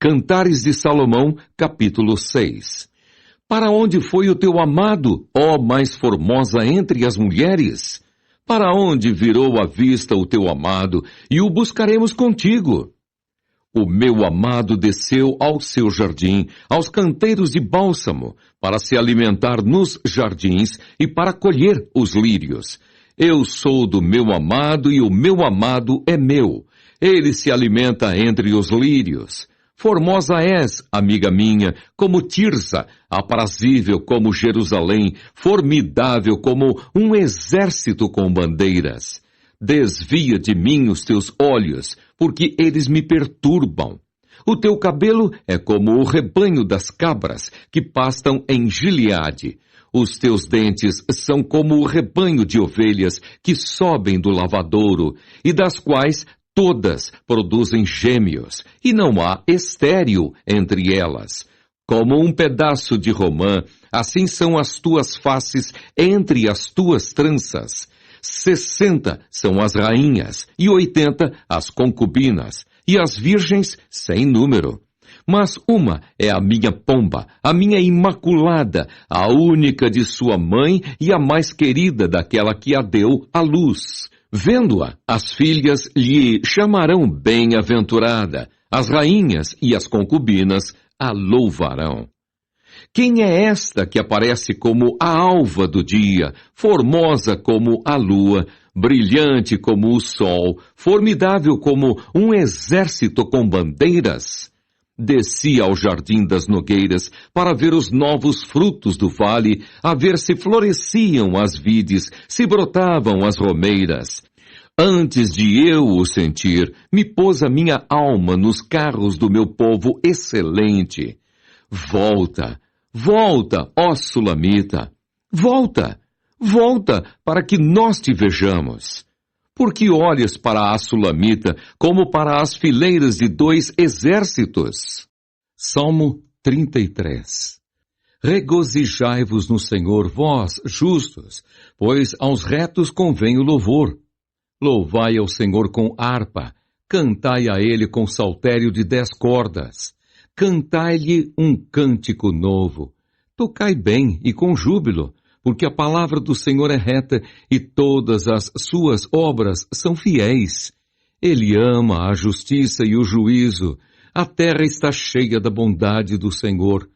Cantares de Salomão, capítulo 6. Para onde foi o teu amado, ó mais formosa entre as mulheres? Para onde virou a vista o teu amado, e o buscaremos contigo? O meu amado desceu ao seu jardim, aos canteiros de bálsamo, para se alimentar nos jardins e para colher os lírios. Eu sou do meu amado e o meu amado é meu. Ele se alimenta entre os lírios. Formosa és, amiga minha, como Tirsa, aprazível como Jerusalém, formidável como um exército com bandeiras. Desvia de mim os teus olhos, porque eles me perturbam. O teu cabelo é como o rebanho das cabras que pastam em Gileade. Os teus dentes são como o rebanho de ovelhas que sobem do lavadouro, e das quais todas produzem gêmeos, e não há estéril entre elas. Como um pedaço de romã, assim são as tuas faces entre as tuas tranças. 60 são as rainhas, e 80 as concubinas, e as virgens sem número. Mas uma é a minha pomba, a minha imaculada, a única de sua mãe e a mais querida daquela que a deu à luz. Vendo-a, as filhas lhe chamarão bem-aventurada, as rainhas e as concubinas a louvarão. Quem é esta que aparece como a alva do dia, formosa como a lua, brilhante como o sol, formidável como um exército com bandeiras? Desci ao jardim das nogueiras para ver os novos frutos do vale, a ver se floresciam as vides, se brotavam as romeiras. Antes de eu o sentir, me pôs a minha alma nos carros do meu povo excelente. Volta, volta, ó Sulamita! Volta, volta, para que nós te vejamos. Porque olhas para a Sulamita como para as fileiras de 2 exércitos. Salmo 33. Regozijai-vos no Senhor, vós, justos, pois aos retos convém o louvor. Louvai ao Senhor com harpa, cantai a Ele com saltério de 10 cordas. Cantai-lhe um cântico novo. Tocai bem e com júbilo, porque a palavra do Senhor é reta e todas as suas obras são fiéis. Ele ama a justiça e o juízo. A terra está cheia da bondade do Senhor.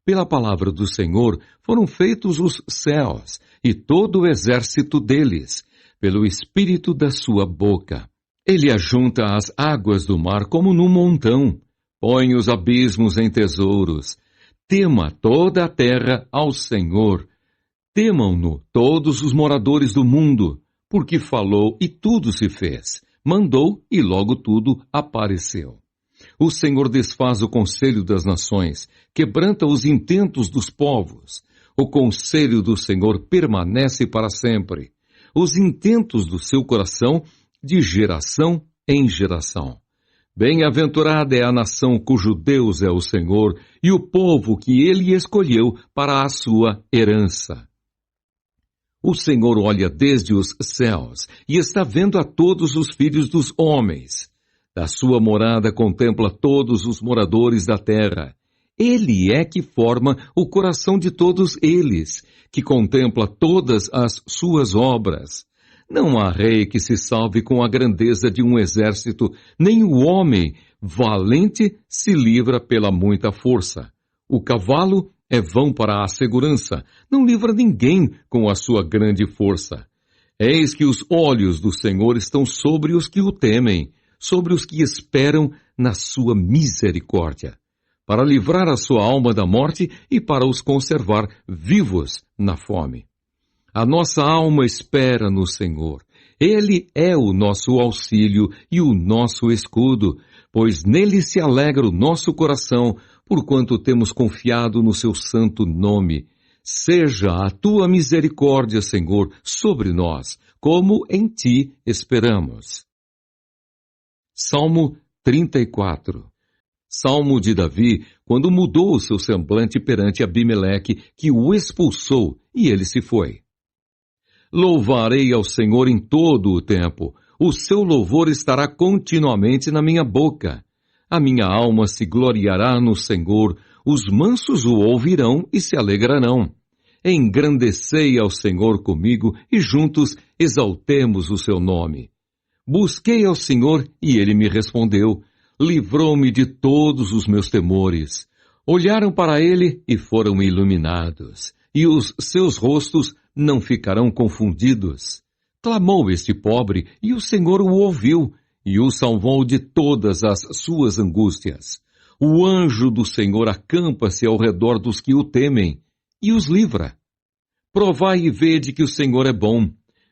Pela palavra do Senhor foram feitos os céus e todo o exército deles, pelo espírito da sua boca. Ele ajunta as águas do mar como num montão, põe os abismos em tesouros. Tema toda a terra ao Senhor. Temam-no todos os moradores do mundo, porque falou e tudo se fez, mandou e logo tudo apareceu. O Senhor desfaz o conselho das nações, quebranta os intentos dos povos. O conselho do Senhor permanece para sempre, os intentos do seu coração de geração em geração. Bem-aventurada é a nação cujo Deus é o Senhor e o povo que ele escolheu para a sua herança. O Senhor olha desde os céus e está vendo a todos os filhos dos homens. Da sua morada contempla todos os moradores da terra. Ele é que forma o coração de todos eles, que contempla todas as suas obras. Não há rei que se salve com a grandeza de um exército, nem o homem valente se livra pela muita força. O cavalo é vão para a segurança, não livra ninguém com a sua grande força. Eis que os olhos do Senhor estão sobre os que o temem, sobre os que esperam na sua misericórdia, para livrar a sua alma da morte e para os conservar vivos na fome. A nossa alma espera no Senhor. Ele é o nosso auxílio e o nosso escudo, pois nele se alegra o nosso coração, porquanto temos confiado no seu santo nome. Seja a tua misericórdia, Senhor, sobre nós, como em ti esperamos. Salmo 34. Salmo de Davi, quando mudou o seu semblante perante Abimeleque, que o expulsou, e ele se foi. Louvarei ao Senhor em todo o tempo. O seu louvor estará continuamente na minha boca. A minha alma se gloriará no Senhor, os mansos o ouvirão e se alegrarão. Engrandecei ao Senhor comigo e juntos exaltemos o seu nome. Busquei ao Senhor e ele me respondeu. Livrou-me de todos os meus temores. Olharam para ele e foram iluminados, e os seus rostos não ficarão confundidos. Clamou este pobre, e o Senhor o ouviu, e o salvou de todas as suas angústias. O anjo do Senhor acampa-se ao redor dos que o temem, e os livra. Provai e vede que o Senhor é bom.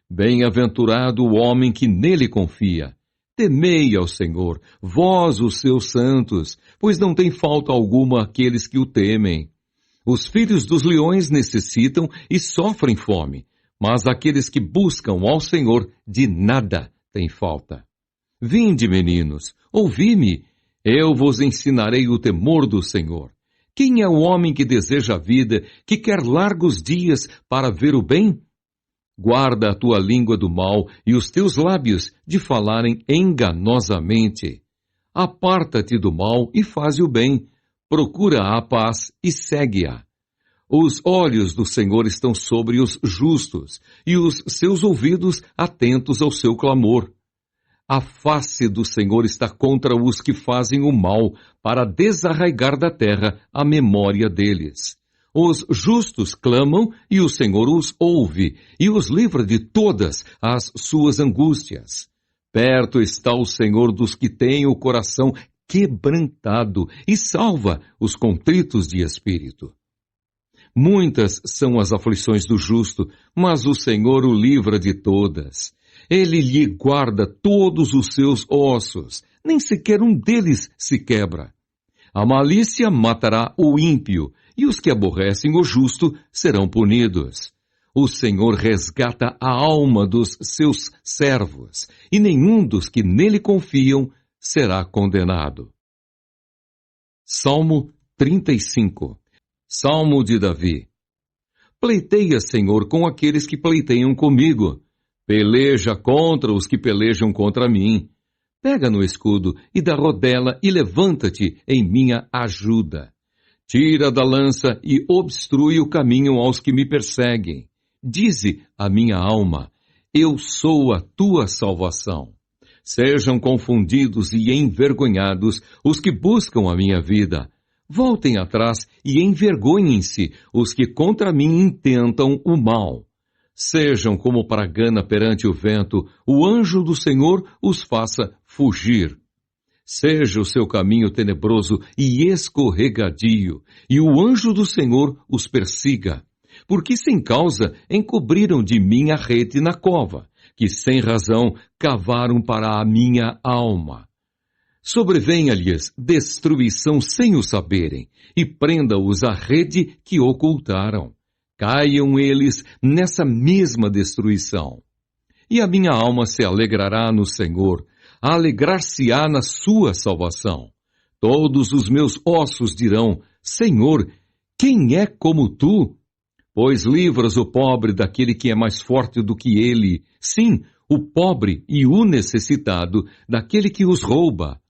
Bem-aventurado o homem que nele confia. Temei ao Senhor, vós os seus santos, pois não tem falta alguma aqueles que o temem. Os filhos dos leões necessitam e sofrem fome, mas aqueles que buscam ao Senhor de nada têm falta. Vinde, meninos, ouvi-me, eu vos ensinarei o temor do Senhor. Quem é o homem que deseja a vida, que quer largos dias para ver o bem? Guarda a tua língua do mal e os teus lábios de falarem enganosamente. Aparta-te do mal e faze o bem. Procura a paz e segue-a. Os olhos do Senhor estão sobre os justos e os seus ouvidos atentos ao seu clamor. A face do Senhor está contra os que fazem o mal, para desarraigar da terra a memória deles. Os justos clamam e o Senhor os ouve e os livra de todas as suas angústias. Perto está o Senhor dos que têm o coração quebrantado e salva os contritos de espírito. Muitas são as aflições do justo, mas o Senhor o livra de todas. Ele lhe guarda todos os seus ossos, nem sequer um deles se quebra. A malícia matará o ímpio, e os que aborrecem o justo serão punidos. O Senhor resgata a alma dos seus servos, e nenhum dos que nele confiam será condenado. Salmo 35. Salmo de Davi. Pleiteia, Senhor, com aqueles que pleiteiam comigo. Peleja contra os que pelejam contra mim. Pega no escudo e da rodela e levanta-te em minha ajuda. Tira da lança e obstrui o caminho aos que me perseguem. Dize a minha alma, eu sou a tua salvação. Sejam confundidos e envergonhados os que buscam a minha vida. Voltem atrás e envergonhem-se os que contra mim intentam o mal. Sejam como pragana perante o vento, o anjo do Senhor os faça fugir. Seja o seu caminho tenebroso e escorregadio, e o anjo do Senhor os persiga. Porque sem causa encobriram de mim a rede na cova, que sem razão cavaram para a minha alma. Sobrevenha-lhes destruição sem o saberem, e prenda-os a rede que ocultaram. Caiam eles nessa mesma destruição. E a minha alma se alegrará no Senhor, alegrar-se-á na sua salvação. Todos os meus ossos dirão, Senhor, quem é como tu? Pois livras o pobre daquele que é mais forte do que ele, sim, o pobre e o necessitado daquele que os rouba.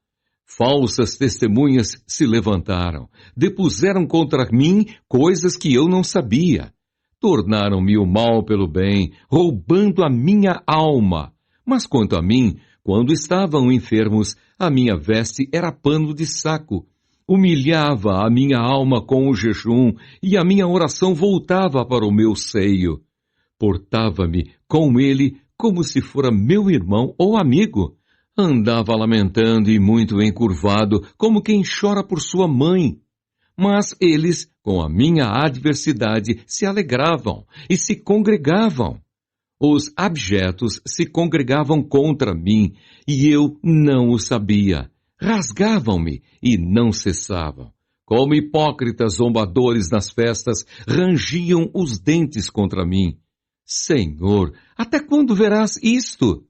Falsas testemunhas se levantaram, depuseram contra mim coisas que eu não sabia. Tornaram-me o mal pelo bem, roubando a minha alma. Mas quanto a mim, quando estavam enfermos, a minha veste era pano de saco. Humilhava a minha alma com o jejum, e a minha oração voltava para o meu seio. Portava-me com ele como se fora meu irmão ou amigo. Andava lamentando e muito encurvado, como quem chora por sua mãe. Mas eles, com a minha adversidade, se alegravam e se congregavam. Os abjetos se congregavam contra mim, e eu não o sabia. Rasgavam-me e não cessavam. Como hipócritas zombadores nas festas, rangiam os dentes contra mim. Senhor, até quando verás isto?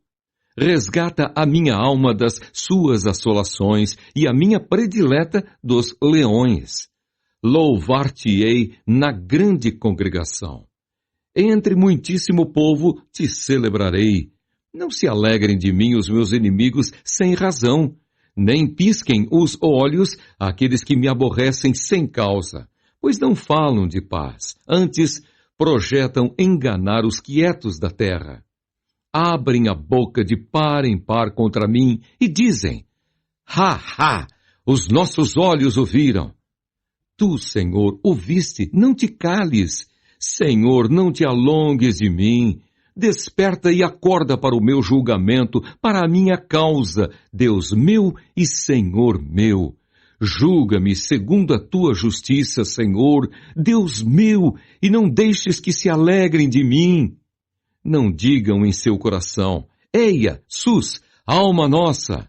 Resgata a minha alma das suas assolações e a minha predileta dos leões. Louvar-te-ei na grande congregação. Entre muitíssimo povo te celebrarei. Não se alegrem de mim os meus inimigos sem razão. nem pisquem os olhos aqueles que me aborrecem sem causa, pois não falam de paz, antes projetam enganar os quietos da terra. Abrem a boca de par em par contra mim e dizem: Ha, ha! Os nossos olhos ouviram. Tu, Senhor, ouviste, não te cales. Senhor, não te alongues de mim. Desperta e acorda para o meu julgamento, para a minha causa, Deus meu e Senhor meu. Julga-me segundo a tua justiça, Senhor, Deus meu, e não deixes que se alegrem de mim. Não digam em seu coração: Eia, sus, alma nossa.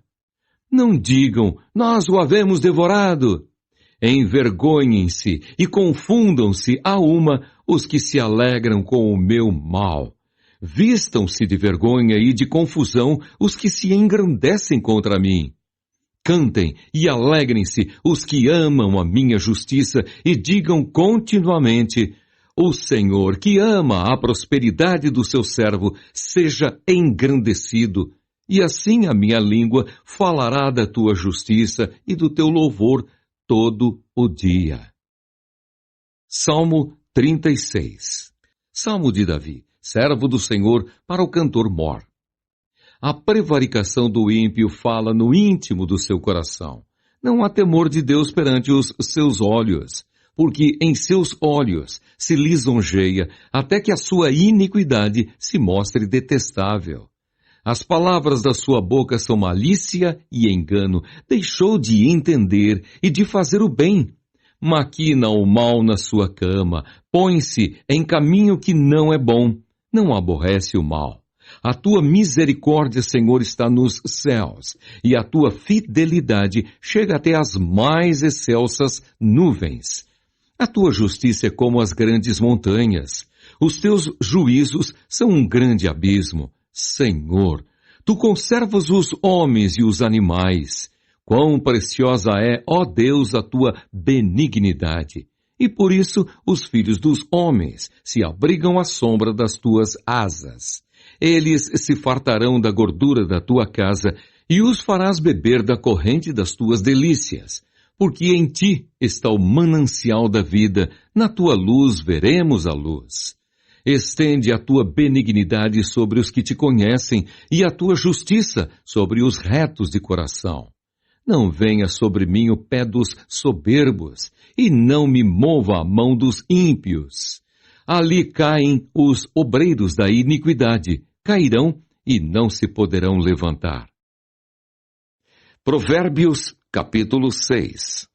Não digam: nós o havemos devorado. Envergonhem-se e confundam-se a uma os que se alegram com o meu mal. Vistam-se de vergonha e de confusão os que se engrandecem contra mim. Cantem e alegrem-se os que amam a minha justiça e digam continuamente: o Senhor, que ama a prosperidade do seu servo, seja engrandecido. E assim a minha língua falará da tua justiça e do teu louvor todo o dia. Salmo 36. Salmo de Davi, servo do Senhor, para o cantor mor. A prevaricação do ímpio fala no íntimo do seu coração. Não há temor de Deus perante os seus olhos, porque em seus olhos se lisonjeia até que a sua iniquidade se mostre detestável. As palavras da sua boca são malícia e engano. Deixou de entender e de fazer o bem. Maquina o mal na sua cama. Põe-se em caminho que não é bom. Não aborrece o mal. A tua misericórdia, Senhor, está nos céus, e a tua fidelidade chega até as mais excelsas nuvens. A tua justiça é como as grandes montanhas. Os teus juízos são um grande abismo. Senhor, tu conservas os homens e os animais. Quão preciosa é, ó Deus, a tua benignidade. E por isso os filhos dos homens se abrigam à sombra das tuas asas. Eles se fartarão da gordura da tua casa e os farás beber da corrente das tuas delícias. Porque em ti está o manancial da vida, na tua luz veremos a luz. Estende a tua benignidade sobre os que te conhecem e a tua justiça sobre os retos de coração. Não venha sobre mim o pé dos soberbos e não me mova a mão dos ímpios. Ali caem os obreiros da iniquidade, cairão e não se poderão levantar. Provérbios, capítulo 6.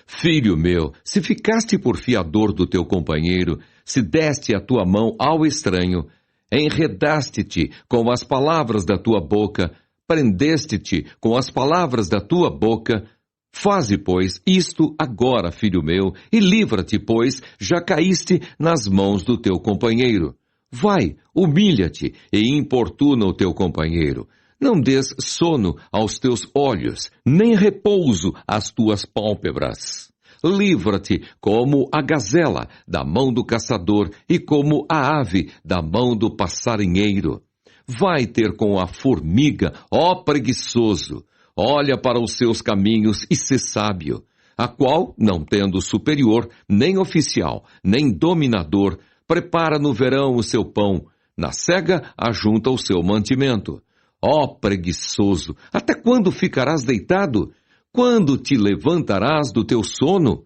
Filho meu, se ficaste por fiador do teu companheiro, se deste a tua mão ao estranho, enredaste-te com as palavras da tua boca, prendeste-te com as palavras da tua boca, faze, pois, isto agora, filho meu, e livra-te, pois, já caíste nas mãos do teu companheiro. Vai, humilha-te e importuna o teu companheiro. Não des sono aos teus olhos, nem repouso às tuas pálpebras. Livra-te como a gazela da mão do caçador e como a ave da mão do passarinheiro. Vai ter com a formiga, ó preguiçoso. Olha para os seus caminhos e sê sábio, a qual, não tendo superior, nem oficial, nem dominador, prepara no verão o seu pão, na cega ajunta o seu mantimento. Ó preguiçoso, até quando ficarás deitado? Quando te levantarás do teu sono?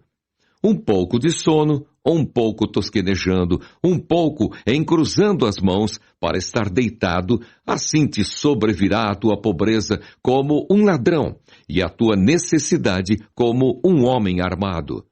Um pouco de sono, um pouco tosquenejando, um pouco encruzando as mãos para estar deitado, assim te sobrevirá a tua pobreza como um ladrão e a tua necessidade como um homem armado.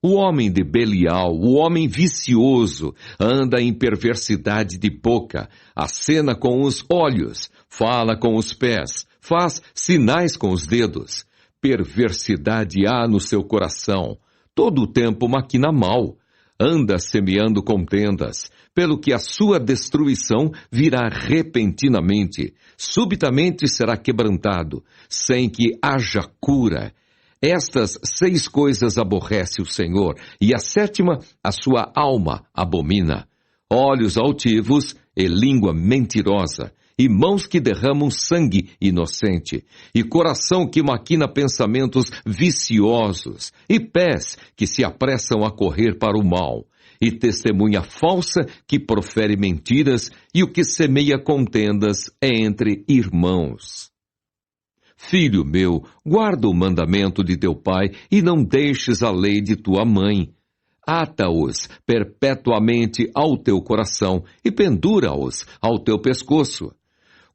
O homem de Belial, o homem vicioso, anda em perversidade de boca, acena com os olhos, fala com os pés, faz sinais com os dedos. Perversidade há no seu coração, todo o tempo maquina mal, anda semeando contendas, pelo que a sua destruição virá repentinamente, subitamente será quebrantado, sem que haja cura. Estas 6 coisas aborrece o Senhor, e a 7ª a sua alma abomina. Olhos altivos e língua mentirosa, e mãos que derramam sangue inocente, e coração que maquina pensamentos viciosos, e pés que se apressam a correr para o mal, e testemunha falsa que profere mentiras, e o que semeia contendas entre irmãos. Filho meu, guarda o mandamento de teu pai, e não deixes a lei de tua mãe. Ata-os perpetuamente ao teu coração, e pendura-os ao teu pescoço.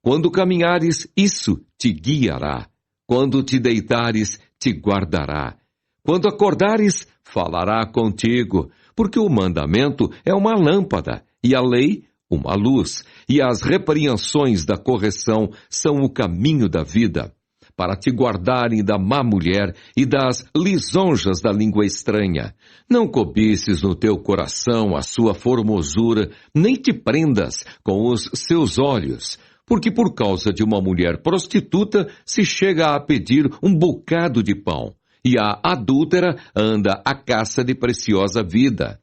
Quando caminhares, isso te guiará. Quando te deitares, te guardará. Quando acordares, falará contigo, porque o mandamento é uma lâmpada, e a lei, uma luz, e as repreensões da correção são o caminho da vida, para te guardarem da má mulher e das lisonjas da língua estranha. Não cobices no teu coração a sua formosura, nem te prendas com os seus olhos, porque por causa de uma mulher prostituta se chega a pedir um bocado de pão, e a adúltera anda à caça de preciosa vida.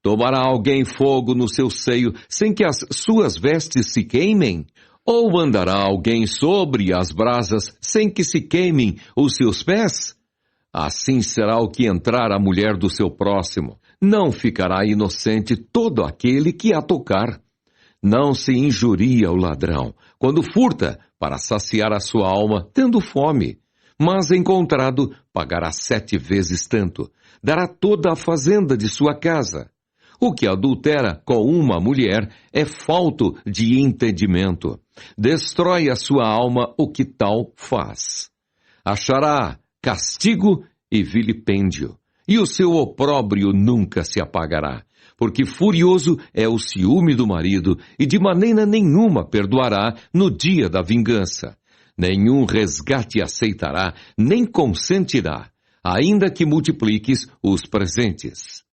Tomará alguém fogo no seu seio sem que as suas vestes se queimem? Ou andará alguém sobre as brasas sem que se queimem os seus pés? Assim será o que entrar a mulher do seu próximo. Não ficará inocente todo aquele que a tocar. Não se injuria o ladrão quando furta para saciar a sua alma, tendo fome. Mas encontrado, pagará 7 vezes tanto. Dará toda a fazenda de sua casa. O que adultera com uma mulher é falto de entendimento. Destrói a sua alma o que tal faz. Achará castigo e vilipêndio, e o seu opróbrio nunca se apagará, porque furioso é o ciúme do marido, e de maneira nenhuma perdoará no dia da vingança. Nenhum resgate aceitará, nem consentirá, ainda que multipliques os presentes.